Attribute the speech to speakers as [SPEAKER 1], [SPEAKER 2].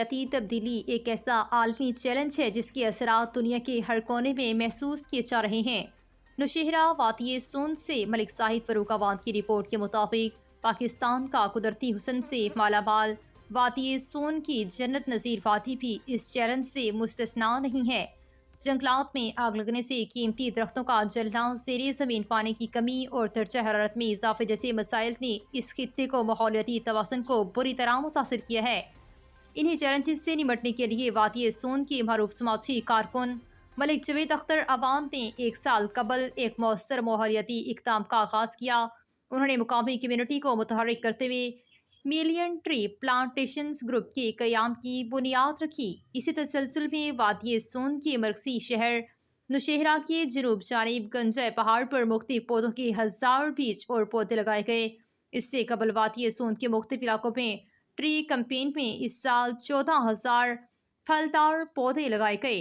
[SPEAKER 1] माहौलियाती तब्दीली एक ऐसा आलमी चैलेंज है जिसके असरात दुनिया के हर कोने में महसूस किए जा रहे हैं। नौशेहरा वादिय सोन से मलिक साहिद फर्रुखाबाद की रिपोर्ट के मुताबिक पाकिस्तान का कुदरती हुस्न से मालामाल वादिय सोन की जन्नत नज़ीर वादी भी इस चैलेंज से मुस्तस्ना नहीं है। जंगलात में आग लगने से कीमती दरख्तों का जलना, ज़ेरे ज़मीन पानी की कमी और दर्जा हरारत में इजाफे जैसे मसाइल ने इस खित्ते को माहौलियाती तवाज़ुन को बुरी तरह मुतासिर किया है। इन्हीं चैलेंजेस से निपटने के लिए वादिय सोन के मरूफ समाजी कारकुन मलिक जवेद अख्तर अवान ने 1 साल कबल एक मौसर माहौलियाती इक़दाम का आगाज किया। उन्होंने मुकामी कम्यूनिटी को मुतहर्रिक करते हुए मिलियन ट्री प्लांटेशंस ग्रुप के क़याम की बुनियाद रखी। इसी तसलसल में वादिय सोन के मरकजी शहर नौशेहरा के जनूब जानिब गंजाय पहाड़ पर मुख्तलिफ पौधों के 1000 बीज और पौधे लगाए गए। इससे कबल वादिय सोन के मुख्तलिफ इलाकों में ट्री कैंपेन में इस साल 14,000 फलदार पौधे लगाए गए।